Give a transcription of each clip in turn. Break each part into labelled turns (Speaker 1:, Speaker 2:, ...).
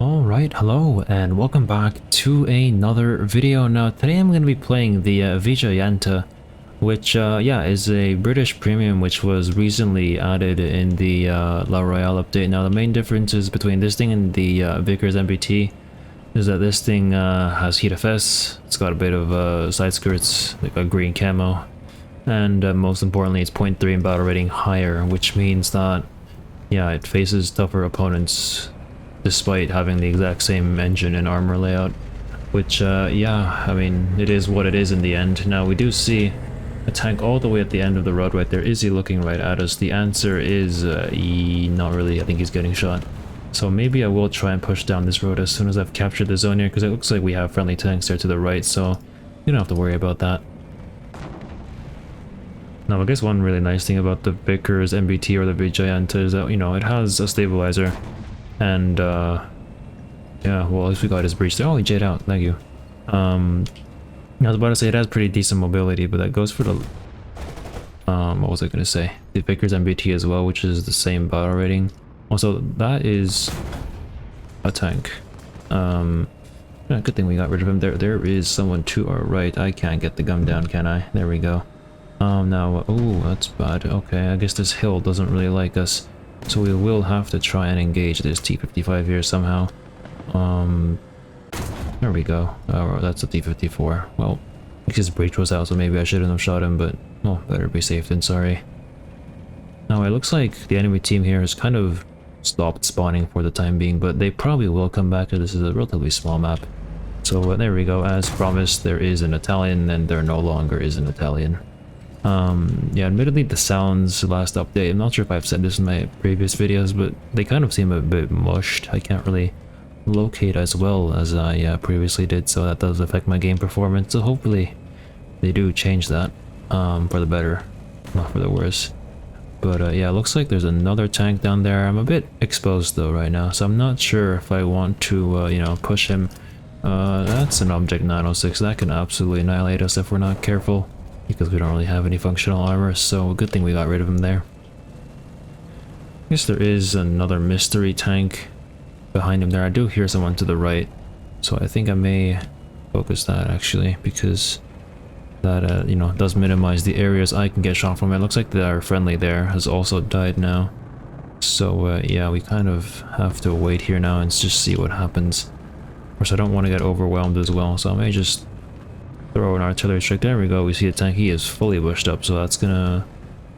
Speaker 1: Alright, hello and welcome back to another video. Now today I'm going to be playing the Vijayanta, which yeah, is a British premium which was recently added in the La Royale update. Now the main differences between this thing and the Vickers MBT is that this thing has heat FS, it's got a bit of side skirts, like a green camo, and most importantly it's 0.3 in battle rating higher, which means that yeah, it faces tougher opponents despite having the exact same engine and armor layout, which yeah, I mean, it is what it is in the end. Now we do see a tank all the way at the end of the road right there. Is he looking right at us? The answer is not really. I think he's getting shot. So maybe I will try and push down this road as soon as I've captured the zone here, because it looks like we have friendly tanks there to the right, so you don't have to worry about that. Now I guess one really nice thing about the Vickers MBT or the Vijayanta is that, you know, it has a stabilizer. And yeah, well, at least we got his breach there. Oh, he jayed out, thank you. I was about to say it has pretty decent mobility, but that goes for the what was I gonna say, the Vickers MBT as well, which is the same battle rating. Also, that is a tank. Yeah, good thing we got rid of him. There is someone to our right. I can't get the gun down, can I? There we go. Now, oh, that's bad. Okay, I guess this hill doesn't really like us. So we will have to try and engage this T-55 here somehow. There we go. Oh, that's a T-54. Well, his breach was out, so maybe I shouldn't have shot him, but well, better be safe than sorry. Now it looks like the enemy team here has kind of stopped spawning for the time being, but they probably will come back, because this is a relatively small map. So there we go. As promised, there is an Italian, and there no longer is an Italian. Yeah, admittedly the sounds last update, I'm not sure if I've said this in my previous videos, but they kind of seem a bit mushed. I can't really locate as well as I previously did, so that does affect my game performance. So hopefully they do change that for the better, not for the worse. But yeah, it looks like there's another tank down there. I'm a bit exposed though right now, so I'm not sure if I want to you know, push him. That's an Object 906, that can absolutely annihilate us if we're not careful, because we don't really have any functional armor, so good thing we got rid of him there. I guess there is another mystery tank behind him there. I do hear someone to the right, so I think I may focus that actually, because that you know, does minimize the areas I can get shot from. It looks like our friendly there has also died now, so yeah, we kind of have to wait here now and just see what happens. Of course, I don't want to get overwhelmed as well, so I may just throw an artillery strike. There we go, we see the tank. He is fully bushed up, so that's gonna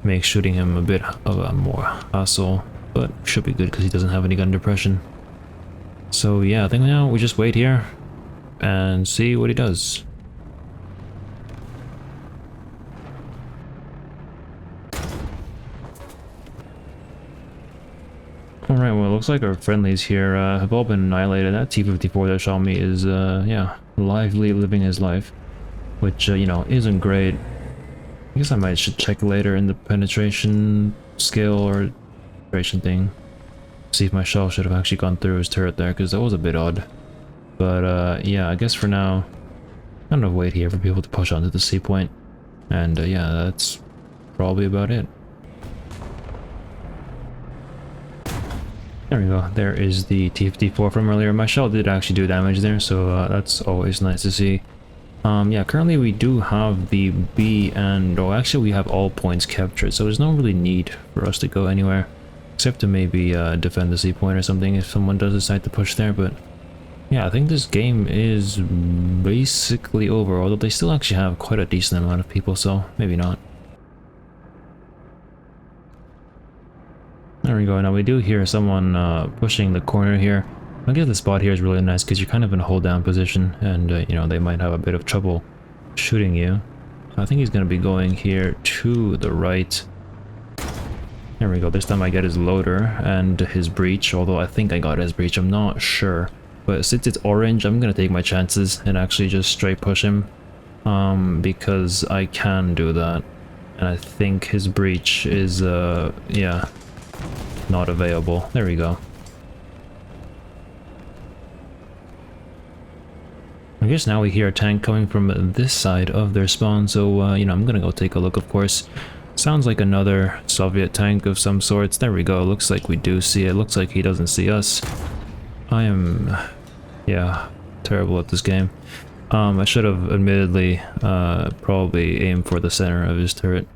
Speaker 1: make shooting him a bit of a more hassle, but should be good because he doesn't have any gun depression. So yeah, I think now we just wait here and see what he does. Alright, well, it looks like our friendlies here have all been annihilated. That T-54 that shot me is yeah, lively living his life, which, you know, isn't great. I guess I should check later in the penetration skill or penetration thing. See if my shell should have actually gone through his turret there, because that was a bit odd. But yeah, I guess for now, I'm gonna wait here for people to push onto the C point. And yeah, that's probably about it. There we go, there is the T-54 from earlier. My shell did actually do damage there, so that's always nice to see. Yeah, currently we do have the B and, oh, actually we have all points captured, so there's no really need for us to go anywhere, except to maybe defend the C point or something if someone does decide to push there. But yeah, I think this game is basically over, although they still actually have quite a decent amount of people, so maybe not. There we go. Now we do hear someone pushing the corner here. I guess the spot here is really nice because you're kind of in a hold down position, and you know, they might have a bit of trouble shooting you. I think he's going to be going here to the right. There we go. This time I get his loader and his breach, although I think I got his breach, I'm not sure. But since it's orange, I'm going to take my chances and actually just straight push him, because I can do that. And I think his breach is yeah, not available. There we go. I guess now we hear a tank coming from this side of their spawn, so you know, I'm gonna go take a look, of course. Sounds like another Soviet tank of some sorts. There we go, looks like we do see it. Looks like he doesn't see us. I am, yeah, terrible at this game. I should have admittedly probably aimed for the center of his turret.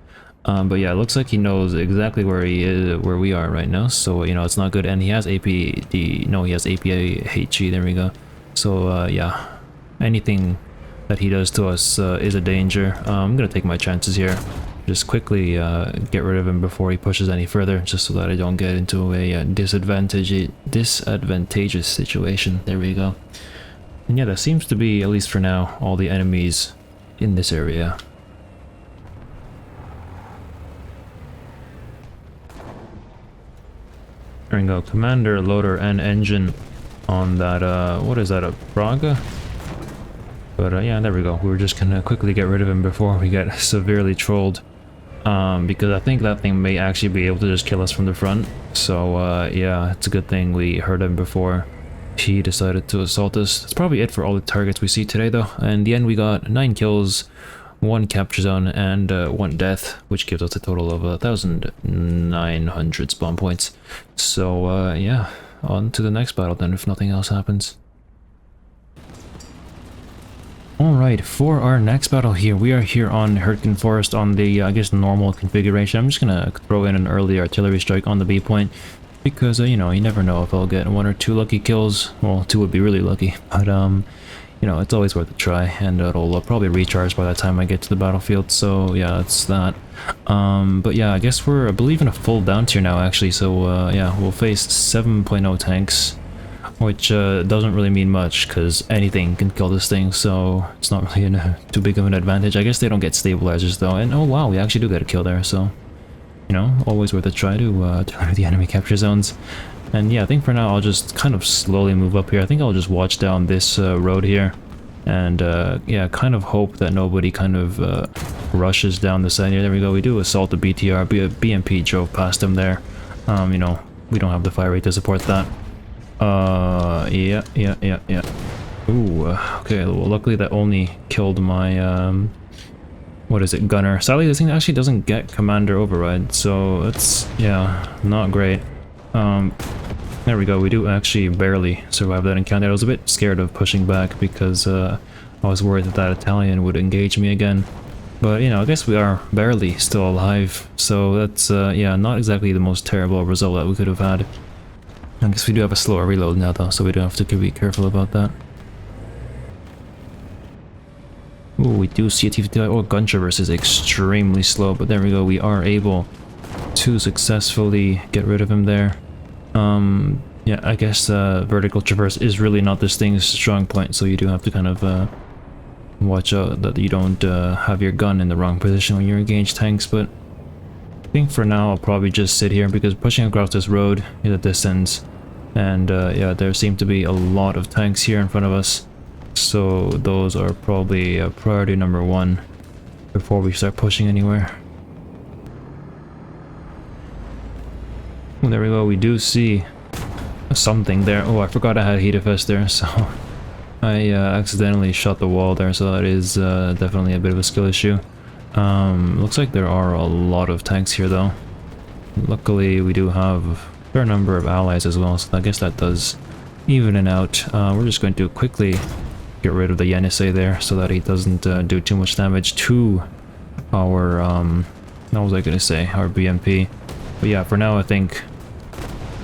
Speaker 1: But yeah, it looks like he knows exactly where he is, where we are right now. So you know, it's not good. And he has APD. No, he has APA-HE. There we go. So yeah, anything that he does to us is a danger. I'm gonna take my chances here. Just quickly get rid of him before he pushes any further, just so that I don't get into a disadvantageous situation. There we go. And yeah, that seems to be, at least for now, all the enemies in this area. There we go. Commander, loader, and engine on that, what is that, a Braga? But yeah, there we go. We were just gonna quickly get rid of him before we get severely trolled. Because I think that thing may actually be able to just kill us from the front. So yeah, it's a good thing we heard him before he decided to assault us. That's probably it for all the targets we see today though. And in the end we got 9 kills, 1 capture zone, and 1 death, which gives us a total of 1,900 spawn points. So yeah, on to the next battle then if nothing else happens. Alright, for our next battle here, we are here on Hurtgen Forest on the, I guess, normal configuration. I'm just gonna throw in an early artillery strike on the B point, because, you know, you never know if I'll get 1 or 2 lucky kills. Well, 2 would be really lucky, but, you know, it's always worth a try, and it'll probably recharge by the time I get to the battlefield, so yeah, it's that. But yeah, I guess we're, I believe, in a full down tier now, actually, so, yeah, we'll face 7.0 tanks. Which doesn't really mean much, because anything can kill this thing, so it's not really too big of an advantage. I guess they don't get stabilizers though, and oh wow, we actually do get a kill there, so, you know, always worth a try to turn the enemy capture zones. And yeah, I think for now I'll just kind of slowly move up here. I think I'll just watch down this road here, and yeah, kind of hope that nobody kind of rushes down the side here. There we go, we do assault the BTR, BMP drove past him there. You know, we don't have the fire rate to support that. Yeah. Ooh, okay, well, luckily that only killed my, what is it, gunner. Sadly, this thing actually doesn't get commander override, so it's, yeah, not great. There we go, we do actually barely survive that encounter. I was a bit scared of pushing back because, I was worried that that Italian would engage me again. But, you know, I guess we are barely still alive, so that's, yeah, not exactly the most terrible result that we could have had. I guess we do have a slower reload now though, so we do have to be careful about that. Ooh, we do see a T-55. Oh, gun traverse is extremely slow, but there we go, we are able to successfully get rid of him there. Yeah, I guess vertical traverse is really not this thing's strong point, so you do have to kind of watch out that you don't have your gun in the wrong position when you engage tanks, but I think for now I'll probably just sit here because pushing across this road is a distance, and yeah, there seem to be a lot of tanks here in front of us, so those are probably priority number 1 before we start pushing anywhere. Well, there we go, we do see something there. Oh, I forgot I had heat effect there, so I accidentally shot the wall there, so that is definitely a bit of a skill issue. Looks like there are a lot of tanks here though. Luckily we do have a fair number of allies as well, so I guess that does even it out. We're just going to quickly get rid of the Yenisei there so that he doesn't do too much damage to our, what was I gonna say, our BMP. But yeah, for now I think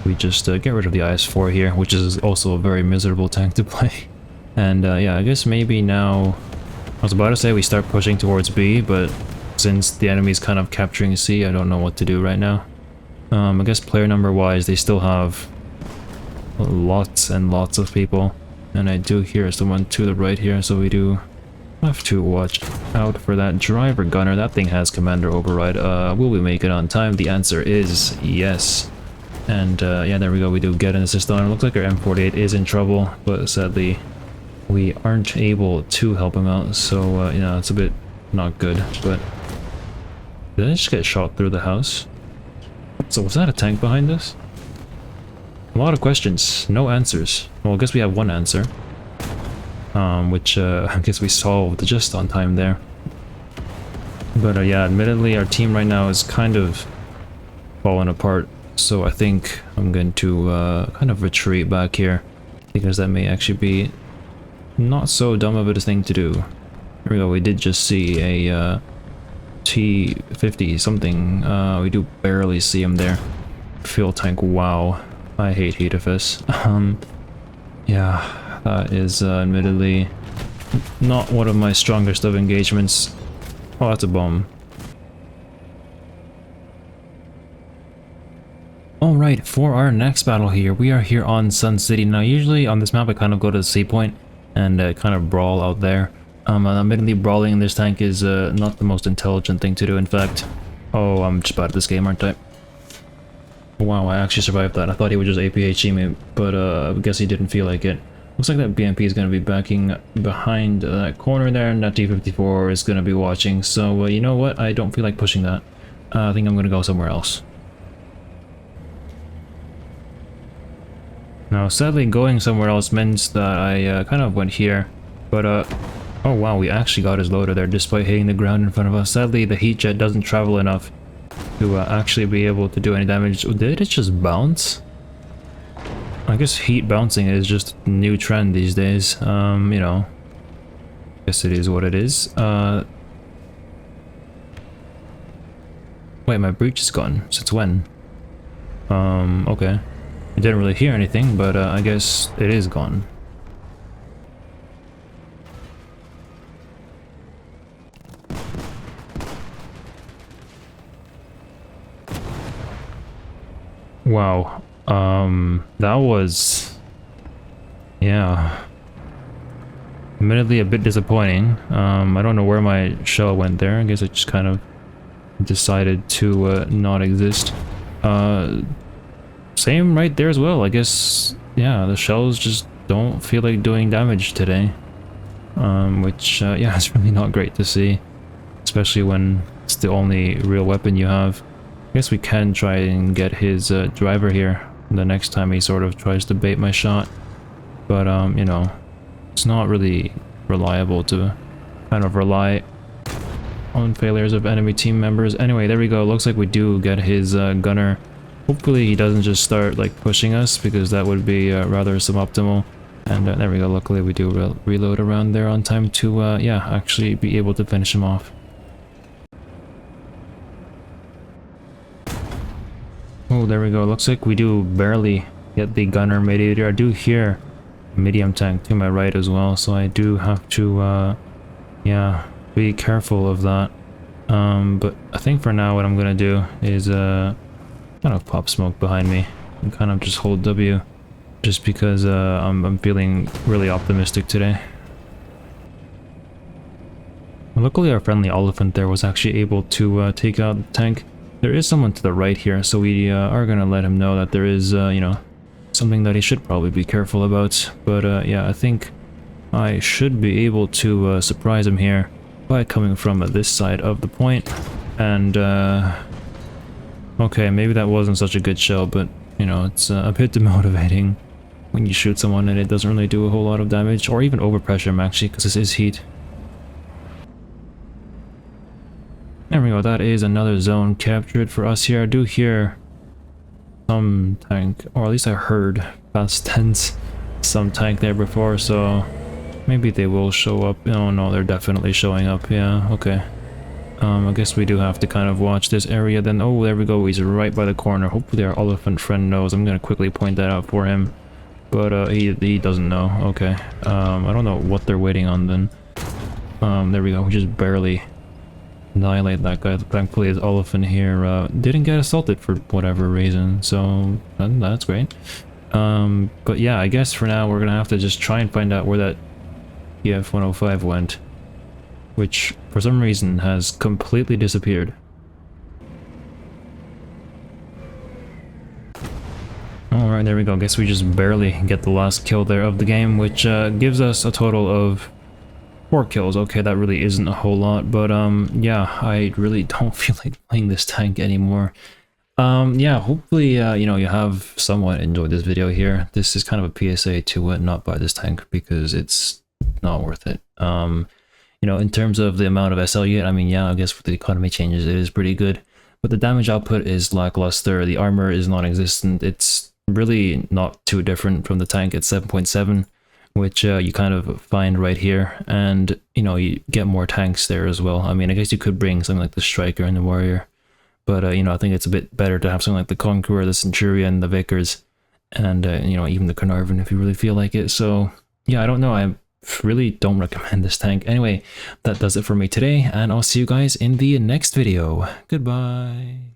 Speaker 1: we just get rid of the IS-4 here, which is also a very miserable tank to play. And yeah, I guess maybe now, I was about to say we start pushing towards B, but since the enemy's kind of capturing C, I don't know what to do right now. I guess player number wise, they still have lots and lots of people, and I do hear someone to the right here, so we do have to watch out for that driver gunner. That thing has commander override. Will we make it on time? The answer is yes. And yeah, there we go, we do get an assist on. It looks like our M48 is in trouble, but sadly we aren't able to help him out, so you know, it's a bit not good. But did I just get shot through the house? So was that a tank behind us? A lot of questions, no answers. Well, I guess we have one answer, which I guess we solved just on time there. But yeah, admittedly our team right now is kind of falling apart, so I think I'm going to kind of retreat back here. because that may actually be not so dumb of a thing to do. Here we go, we did just see a T-50 something. We do barely see him there. Fuel tank, wow. I hate Heatifus. Yeah, that is admittedly not one of my strongest of engagements. Oh, that's a bomb. Alright, for our next battle here, we are here on Sun City. Now, usually on this map, I kind of go to the sea point and kind of brawl out there. Admittedly, brawling in this tank is not the most intelligent thing to do, in fact. Oh, I'm just bad at this game, aren't I? Wow, I actually survived that. I thought he would just APHE me, but I guess he didn't feel like it. Looks like that BMP is going to be backing behind that corner there, and that T-54 is going to be watching. So, you know what? I don't feel like pushing that. I think I'm going to go somewhere else. Now, sadly, going somewhere else means that I kind of went here, but oh wow, we actually got his loader there despite hitting the ground in front of us. Sadly, the heat jet doesn't travel enough to actually be able to do any damage. Did it just bounce? I guess heat bouncing is just a new trend these days. You know, guess it is what it is. Wait, my breach is gone. Since when? Okay. I didn't really hear anything, but I guess it is gone. Wow. That was... yeah. Admittedly a bit disappointing. I don't know where my shell went there. I guess it just kind of decided to not exist. Same right there as well. I guess, yeah, the shells just don't feel like doing damage today. Which, yeah, it's really not great to see. Especially when it's the only real weapon you have. I guess we can try and get his driver here the next time he sort of tries to bait my shot. But, you know, it's not really reliable to kind of rely on failures of enemy team members. Anyway, there we go. Looks like we do get his gunner. Hopefully he doesn't just start like pushing us, because that would be rather suboptimal. And there we go. Luckily we do reload around there on time to yeah, actually be able to finish him off. Oh, there we go. Looks like we do barely get the gunner mediator. I do hear a medium tank to my right as well, so I do have to yeah, be careful of that. But I think for now what I'm gonna do is kind of pop smoke behind me and kind of just hold W, just because I'm feeling really optimistic today. Luckily our friendly elephant there was actually able to take out the tank. There is someone to the right here, so we are gonna let him know that there is you know, something that he should probably be careful about. But yeah, I think I should be able to surprise him here by coming from this side of the point. And okay, maybe that wasn't such a good shell, but, you know, it's a bit demotivating when you shoot someone and it doesn't really do a whole lot of damage, or even overpressure him actually, because this is heat. There we go, that is another zone captured for us here. I do hear some tank, or at least I heard past tense some tank there before, so maybe they will show up. Oh no, they're definitely showing up, yeah, okay. I guess we do have to kind of watch this area then. Oh, there we go, he's right by the corner. Hopefully our elephant friend knows. I'm gonna quickly point that out for him. But he doesn't know, okay. I don't know what they're waiting on then. There we go, we just barely annihilate that guy. Thankfully his elephant here didn't get assaulted for whatever reason, so that's great. But yeah, I guess for now we're gonna have to just try and find out where that EF-105 went, which for some reason has completely disappeared. Alright, there we go. Guess we just barely get the last kill there of the game, which gives us a total of 4 kills. Okay, that really isn't a whole lot, but yeah, I really don't feel like playing this tank anymore. Yeah, hopefully you know, you have somewhat enjoyed this video here. This is kind of a PSA to not buy this tank because it's not worth it. You know, in terms of the amount of SL you get, I mean, yeah, I guess with the economy changes, it is pretty good. But the damage output is lackluster, the armor is non-existent, it's really not too different from the tank at 7.7, which you kind of find right here. And, you know, you get more tanks there as well. I mean, I guess you could bring something like the Striker and the Warrior, but, you know, I think it's a bit better to have something like the Conqueror, the Centurion, the Vickers, and, you know, even the Carnarvon if you really feel like it. So, yeah, I don't know. I really don't recommend this tank. Anyway, that does it for me today, and I'll see you guys in the next video. Goodbye.